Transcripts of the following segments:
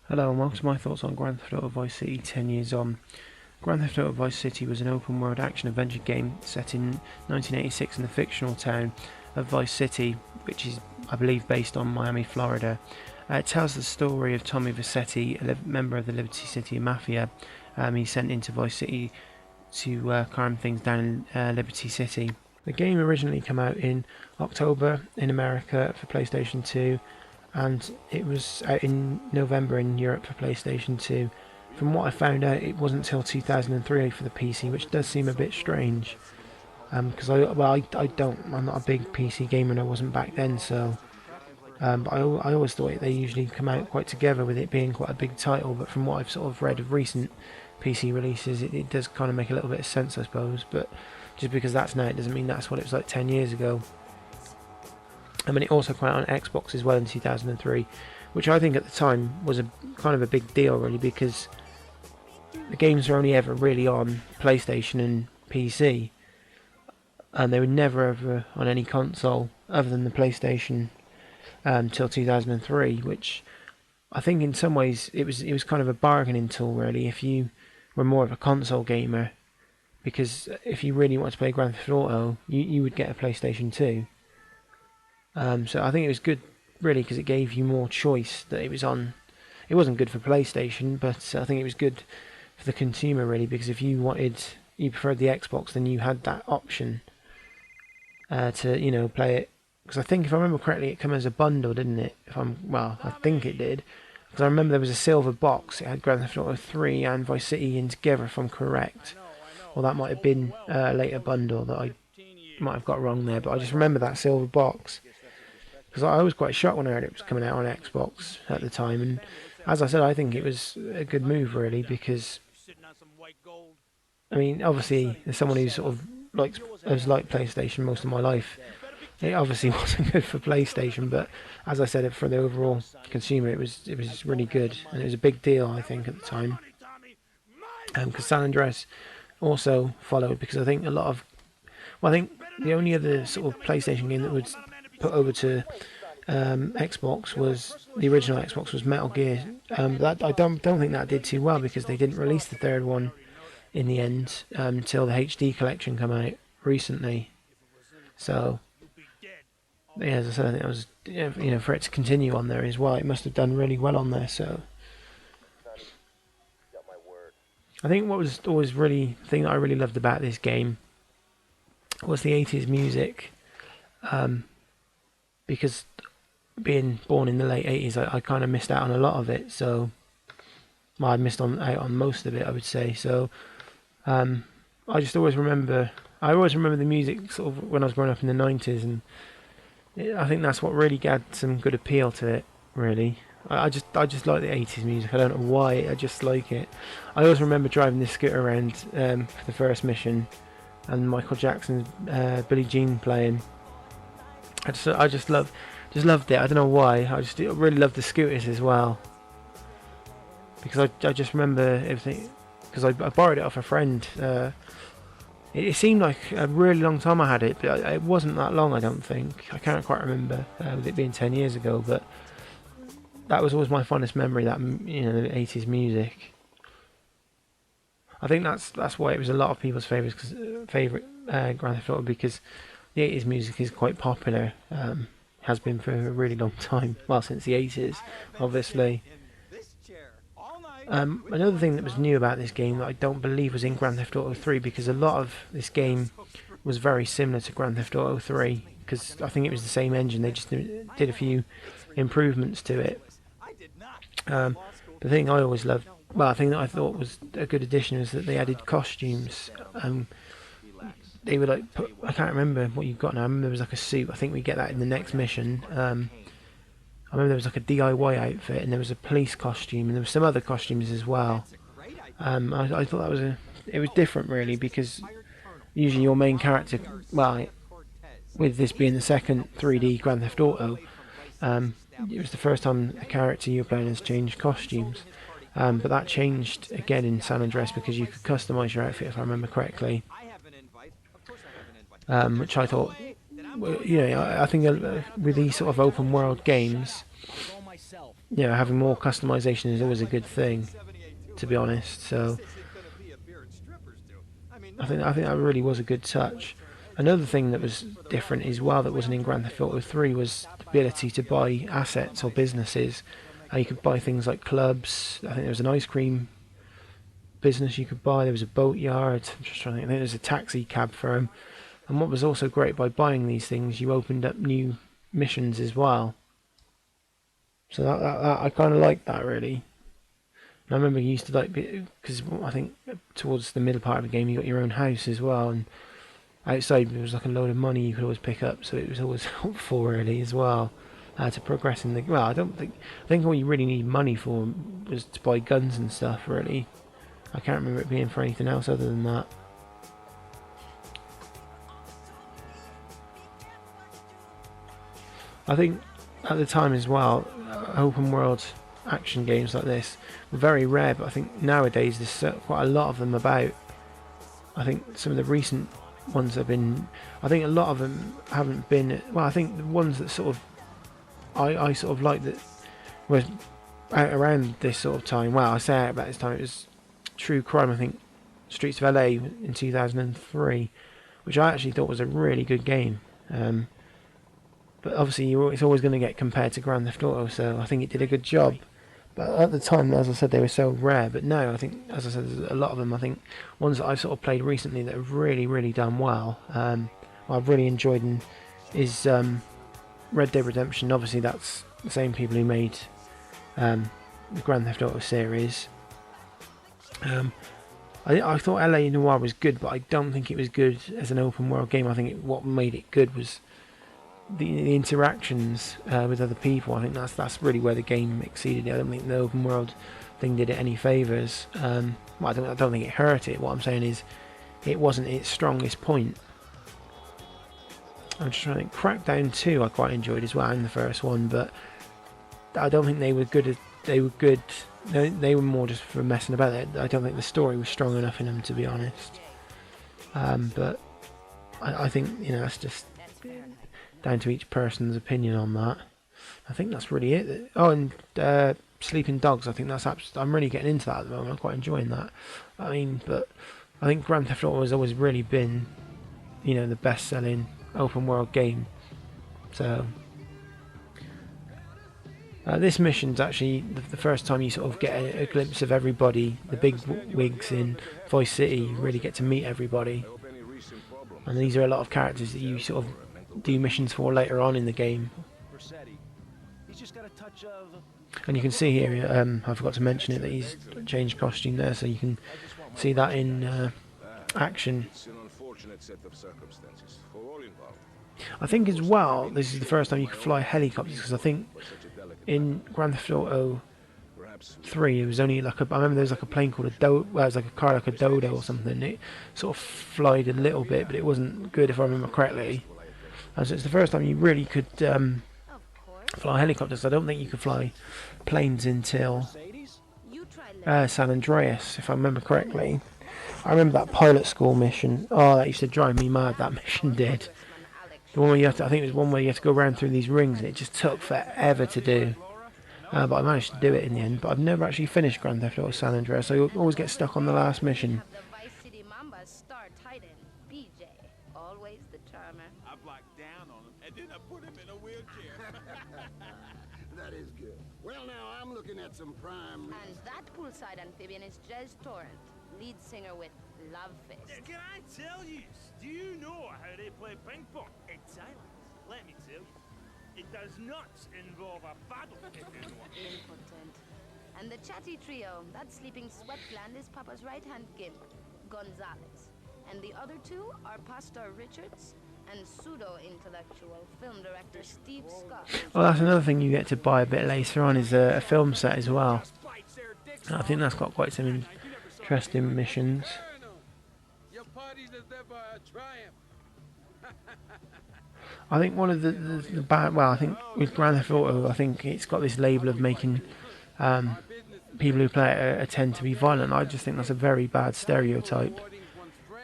Hello and welcome to my thoughts on Grand Theft Auto Vice City 10 years on. Grand Theft Auto Vice City was an open world action adventure game set in 1986 in the fictional town of Vice City, which is, I believe, based on Miami, Florida. It tells the story of Tommy Vercetti, a member of the Liberty City Mafia. He's sent into Vice City to calm things down in Liberty City. The game originally came out in October in America for PlayStation 2, and it was out in November in Europe for PlayStation 2. From what I found out, it wasn't until 2003 for the PC, which does seem a bit strange. Because I'm not a big PC gamer, and I wasn't back then. So, but I always thought they usually come out quite together with it being quite a big title. But from what I've sort of read of recent PC releases, it does kind of make a little bit of sense, I suppose. But just because that's now, it doesn't mean that's what it was like 10 years ago. I mean, it also came out on Xbox as well in 2003, which I think at the time was a kind of a big deal, really, because the games were only ever really on PlayStation and PC, and they were never ever on any console other than the PlayStation until 2003, which I think in some ways it was kind of a bargaining tool, really, if you were more of a console gamer, because if you really wanted to play Grand Theft Auto, you would get a PlayStation 2. So I think it was good, really, because it gave you more choice that it was on. It wasn't good for PlayStation, but I think it was good for the consumer, really, because if you preferred the Xbox, then you had that option to play it. Because I think, if I remember correctly, it came as a bundle, didn't it? I think it did, because I remember there was a silver box. It had Grand Theft Auto 3 and Vice City in together, if I'm correct. Or that might have been a later bundle that I might have got wrong there, but I just remember that silver box. Because I was quite shocked when I heard it was coming out on Xbox at the time, and as I said, I think it was a good move, really, because I mean, obviously, as someone who sort of has liked PlayStation most of my life, it obviously wasn't good for PlayStation, but as I said, for the overall consumer, it was really good, and it was a big deal, I think, at the time. Because San Andreas also followed, because I think I think the only other sort of PlayStation game that was put over to Xbox was the original Xbox was Metal Gear. That I don't think that did too well, because they didn't release the third one in the end until the HD collection came out recently. So yeah, as I said, I think that was for it to continue on there as well, it must have done really well on there. So I think what was always really the thing that I really loved about this game was the 80s music. Because being born in the late 80s, I kind of missed out on a lot of it. So, I missed out on most of it, I would say. So, I just always remember. I always remember the music sort of when I was growing up in the 90s, and I think that's what really had some good appeal to it. Really, I just like the 80s music. I don't know why. I just like it. I always remember driving this scooter around for the first mission, and Michael Jackson's Billie Jean playing. I just loved it. I don't know why. I really loved the scooters as well, because I just remember everything, because I borrowed it off a friend. It seemed like a really long time I had it, but it wasn't that long, I don't think. I can't quite remember with it being 10 years ago, but that was always my fondest memory, that the 80s music. I think that's why it was a lot of people's favourite Grand Theft Auto, because the 80s music is quite popular, has been for a really long time, well, since the 80s, obviously. Another thing that was new about this game that I don't believe was in Grand Theft Auto 3, because a lot of this game was very similar to Grand Theft Auto 3, because I think it was the same engine, they just did a few improvements to it. The thing I always loved, well, the thing that I thought was a good addition, is that they added costumes. They were like, I can't remember what you've got now. I remember there was like a suit. I think we get that in the next mission. I remember there was like a DIY outfit, and there was a police costume, and there were some other costumes as well. I thought it was different, really, because usually your main character, well, with this being the second 3D Grand Theft Auto, it was the first time a character you were playing has changed costumes. But that changed again in San Andreas, because you could customize your outfit, if I remember correctly. Which I thought, I think with these sort of open world games, having more customization is always a good thing, to be honest. So I think that really was a good touch. Another thing that was different as well that wasn't in Grand Theft Auto 3 was the ability to buy assets or businesses. You could buy things like clubs. I think there was an ice cream business you could buy. There was a boatyard. I'm just trying to think. I think there was a taxi cab firm. And what was also great by buying these things, you opened up new missions as well. So that I kind of liked that really. And I remember you used to like because I think towards the middle part of the game you got your own house as well, and outside there was like a load of money you could always pick up. So it was always helpful really as well. To progress in the well, I think all you really need money for was to buy guns and stuff. Really, I can't remember it being for anything else other than that. I think at the time as well, open world action games like this were very rare, but I think nowadays there's quite a lot of them about. I think some of the recent ones have been. I think a lot of them haven't been. Well, I think the ones that sort of I sort of like that was out around this sort of time. Well, I say out about this time. It was True Crime. I think Streets of LA in 2003, which I actually thought was a really good game. But obviously, it's always going to get compared to Grand Theft Auto, so I think it did a good job. But at the time, as I said, they were so rare. But now, I think, as I said, there's a lot of them. I think ones that I've sort of played recently that have really, really done well. What I've really enjoyed is Red Dead Redemption. Obviously, that's the same people who made the Grand Theft Auto series. I thought LA Noire was good, but I don't think it was good as an open world game. I think what made it good was the interactions with other people. I think that's really where the game exceeded. I don't think the open world thing did it any favours. Well, I don't think it hurt it. What I'm saying is, it wasn't its strongest point. I'm just trying to think. Crackdown 2 I quite enjoyed as well in the first one, but I don't think they were good. They were good. They were more just for messing about. I don't think the story was strong enough in them, to be honest. But I think that's just down to each person's opinion on that. I think that's really it. Oh, and Sleeping Dogs. I think I'm really getting into that at the moment. I'm quite enjoying that. But I think Grand Theft Auto has always really been, the best-selling open world game. So this mission's actually the first time you sort of get a glimpse of everybody, the big wigs in Vice City. You really get to meet everybody, and these are a lot of characters that you sort of do missions for later on in the game. And you can see here, I forgot to mention it, that he's changed costume there, so you can see that in action. I think as well, this is the first time you can fly helicopters, because I think in Grand Theft Auto 3 it was only like I remember there was like a plane called it was like a car like a Dodo or something. It sort of flied a little bit, but it wasn't good if I remember correctly. So it's the first time you really could fly helicopters. I don't think you could fly planes until San Andreas, if I remember correctly. I remember that pilot school mission. Oh, that used to drive me mad, that mission did. The one where I think it was one where you have to go around through these rings, and it just took forever to do. But I managed to do it in the end. But I've never actually finished Grand Theft Auto San Andreas, so you always get stuck on the last mission. That is good. Well, now I'm looking at some prime. And that poolside amphibian is Jez Torrent, lead singer with Love Fist. Can I tell you? Do you know how they play ping pong? It's silent. Let me tell you. It does not involve a paddle, if you know what. Impotent. And the chatty trio, that sleeping sweatgland is Papa's right-hand gimp, Gonzalez. And the other two are Pastor Richards and pseudo-intellectual film director Steve Scott. Well, that's another thing you get to buy a bit later on, is a film set as well. I think that's got quite some interesting missions. I think one of the bad, well, I think with Grand Theft Auto, I think it's got this label of making people who play it tend to be violent. I just think that's a very bad stereotype.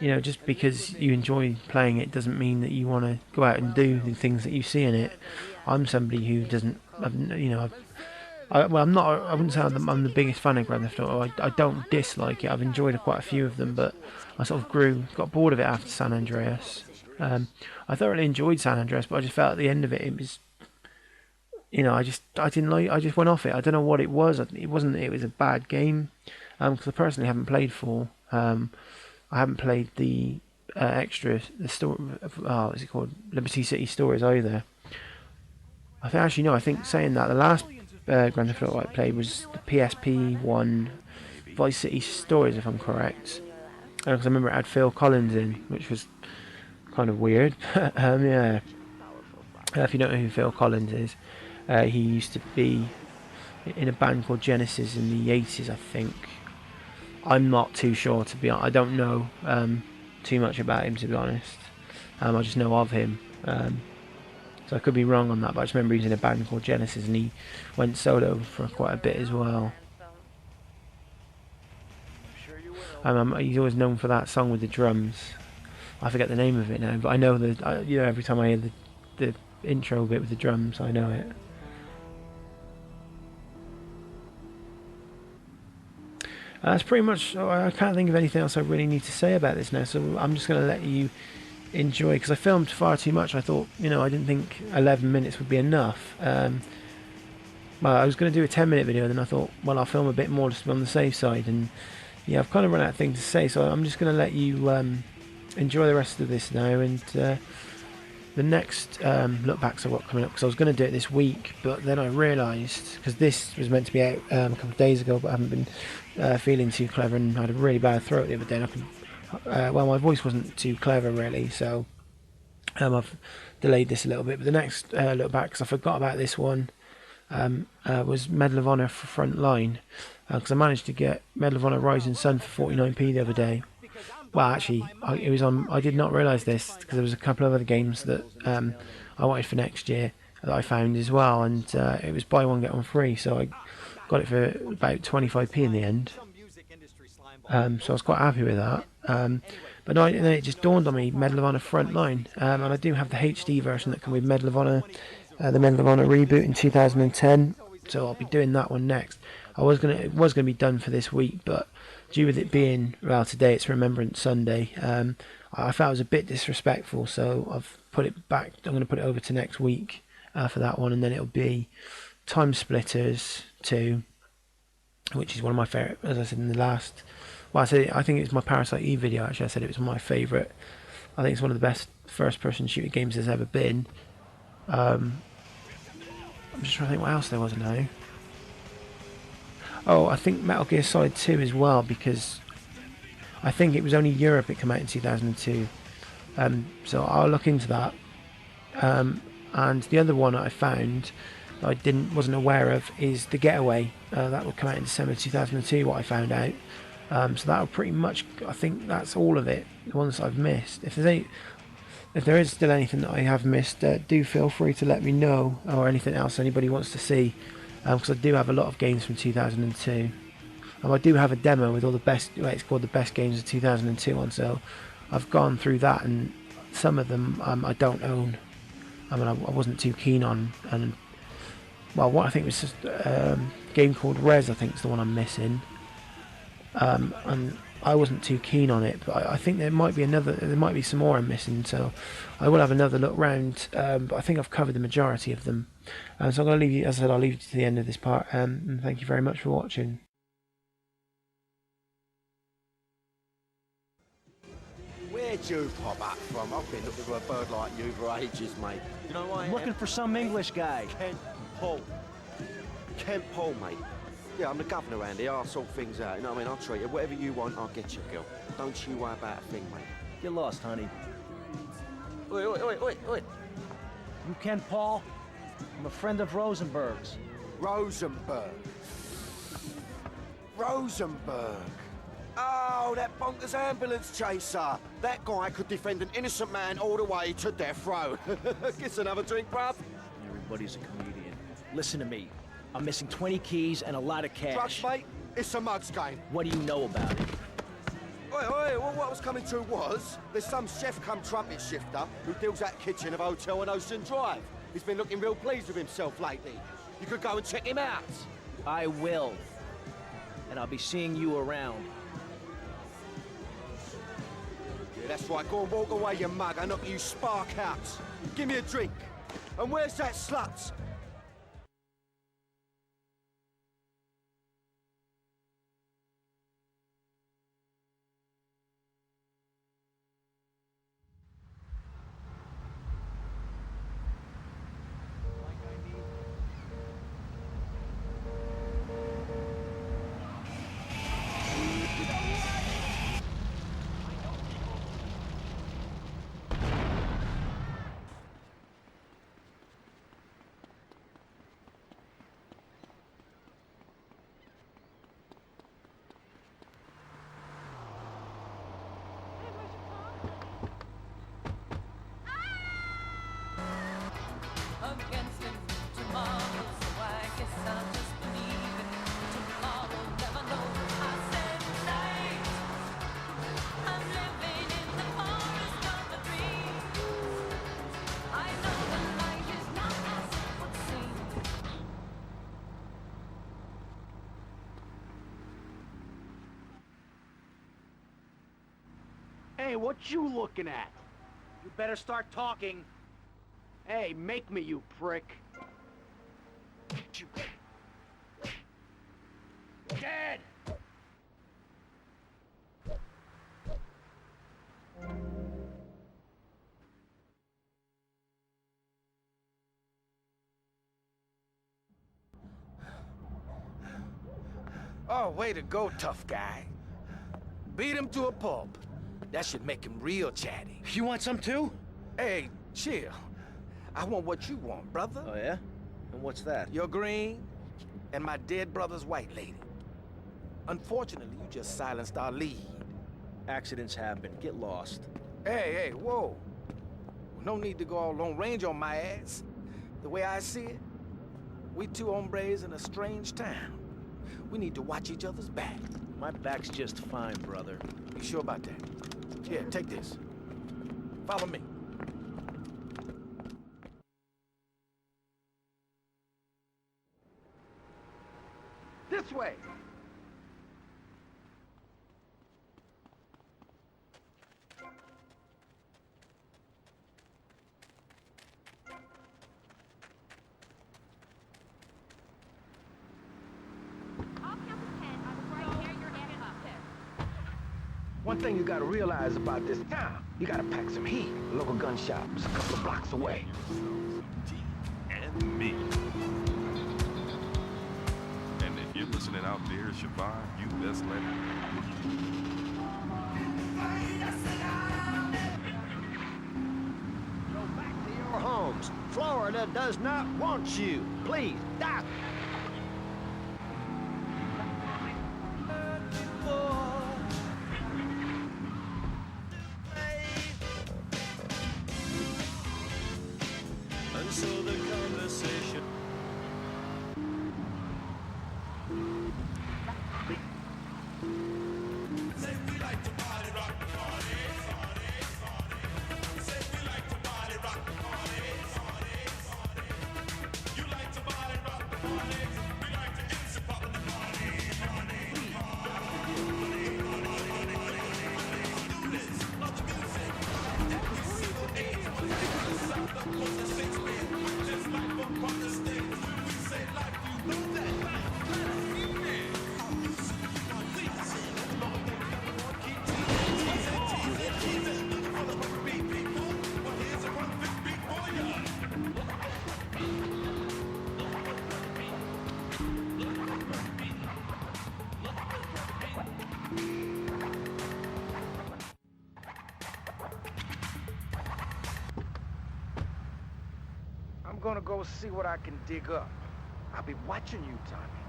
Just because you enjoy playing it doesn't mean that you want to go out and do the things that you see in it. I'm somebody who doesn't, Well, I'm not. I wouldn't say I'm the biggest fan of Grand Theft Auto. I don't dislike it. I've enjoyed quite a few of them, but I sort of got bored of it after San Andreas. I thoroughly enjoyed San Andreas, but I just felt at the end of it, it was, I didn't like. I just went off it. I don't know what it was. It wasn't. It was a bad game. Because I personally haven't played 4. I haven't played the extra, the story. What's it called? Liberty City Stories either. I think saying that the last Grand Theft Auto I played was the PSP one, Vice City Stories, if I'm correct. Because I remember it had Phil Collins in, which was kind of weird. But yeah, if you don't know who Phil Collins is, he used to be in a band called Genesis in the 80s, I think. I'm not too sure, to be honest. I don't know too much about him, to be honest. I just know of him. So I could be wrong on that, but I just remember he was in a band called Genesis and he went solo for quite a bit as well. He's always known for that song with the drums. I forget the name of it now, but I know that every time I hear the intro bit with the drums, I know it. That's pretty much. I can't think of anything else I really need to say about this now, so I'm just going to let you enjoy, because I filmed far too much. I thought, I didn't think 11 minutes would be enough. Well, I was going to do a 10-minute video, then I thought, well, I'll film a bit more just to be on the safe side, and yeah, I've kind of run out of things to say, so I'm just going to let you enjoy the rest of this now, and the next look backs I've got coming up, because I was going to do it this week, but then I realised, because this was meant to be out a couple of days ago, but I haven't been feeling too clever, and I had a really bad throat the other day, and I could my voice wasn't too clever really, so I've delayed this a little bit. But the next look back, because I forgot about this one, was Medal of Honor for Frontline, because I managed to get Medal of Honor Rising Sun for 49p the other day. Well, actually, it was on. I did not realise this, because there was a couple of other games that I wanted for next year that I found as well, and it was buy one get one free, so I got it for about 25p in the end. So I was quite happy with that. But no, then it just dawned on me, Medal of Honor Frontline, and I do have the HD version that came with Medal of Honor, the Medal of Honor reboot in 2010. So I'll be doing that one next. It was gonna be done for this week, but due with it being, well, today it's Remembrance Sunday, I felt it was a bit disrespectful, so I've put it back. I'm going to put it over to next week for that one, and then it'll be Time Splitters 2, which is one of my favourite, as I said in the last. Well, I think it's my Parasite Eve video, actually. I said it was my favourite. I think it's one of the best first-person shooter games there's ever been. I'm just trying to think what else there was now. Oh, I think Metal Gear Solid 2 as well, because I think it was only Europe it came out in 2002. So I'll look into that. And the other one I found that I wasn't aware of is The Getaway. That will come out in December 2002, what I found out. So that'll pretty much, I think that's all of it, the ones I've missed. If there is still anything that I have missed, do feel free to let me know, or anything else anybody wants to see, because I do have a lot of games from 2002. I do have a demo with all the best, it's called the best games of 2002 on, so I've gone through that, and some of them I don't own. I mean, I wasn't too keen on, and well, what I think was just a game called Rez, I think is the one I'm missing. And I wasn't too keen on it, but I think there might be some more I'm missing, so I will have another look round, but I think I've covered the majority of them. So I'm going to leave you, as I said, I'll leave you to the end of this part, and thank you very much for watching. Where'd you pop up from? I've been looking for a bird like you for ages, mate. You know why? I'm looking for some English guy. Kent Paul. Kent Paul, mate. Yeah, I'm the governor around here. I'll sort things out. You know what I mean? I'll treat you. Whatever you want, I'll get you, girl. Don't you worry about a thing, mate. Get lost, honey. Wait. You Ken Paul? I'm a friend of Rosenberg's. Rosenberg. Oh, that bonkers ambulance chaser. That guy could defend an innocent man all the way to death row. Get another drink, bruv. Everybody's a comedian. Listen to me. I'm missing 20 keys and a lot of cash. Drugs, mate? It's a mugs game. What do you know about it? Well, what I was coming to was, there's some chef come trumpet shifter who deals that kitchen of a hotel on Ocean Drive. He's been looking real pleased with himself lately. You could go and check him out. I will. And I'll be seeing you around. Yeah, that's right. Go and walk away, you mug. I knock you spark out. Give me a drink. And where's that slut? Against him tomorrow, so I guess I'll just believe it. Tomorrow, never know. I said tonight, I'm living in the forest of a dream. I know the light is not as it would seem. Hey, what you looking at? You better start talking. Hey, make me, you prick. Dead! Oh, way to go, tough guy. Beat him to a pulp. That should make him real chatty. You want some too? Hey, chill. I want what you want, brother. Oh, yeah? And what's that? Your green and my dead brother's white lady. Unfortunately, you just silenced our lead. Accidents happen. Get lost. Hey, whoa. No need to go all long range on my ass. The way I see it, we two hombres in a strange town. We need to watch each other's back. My back's just fine, brother. You sure about that? Here, take this. Follow me. This way! One thing you gotta realize about this town, you gotta pack some heat. Local gun shops, a couple of blocks away. And me. And if you're listening out there, Siobhan, you best let it. Go back to your homes. Florida does not want you. Please, stop. And so the conversation. Say we like to party, rock the party, party, party. Say we like to party, rock the party, party, party. You like to party, rock the party. We like to dance and pop in the party, party, party, do this, love the music. Every single age, south of course the Shakespeare. Just like up on the stage, when we say life, you know that life. I'm gonna go see what I can dig up. I'll be watching you, Tommy.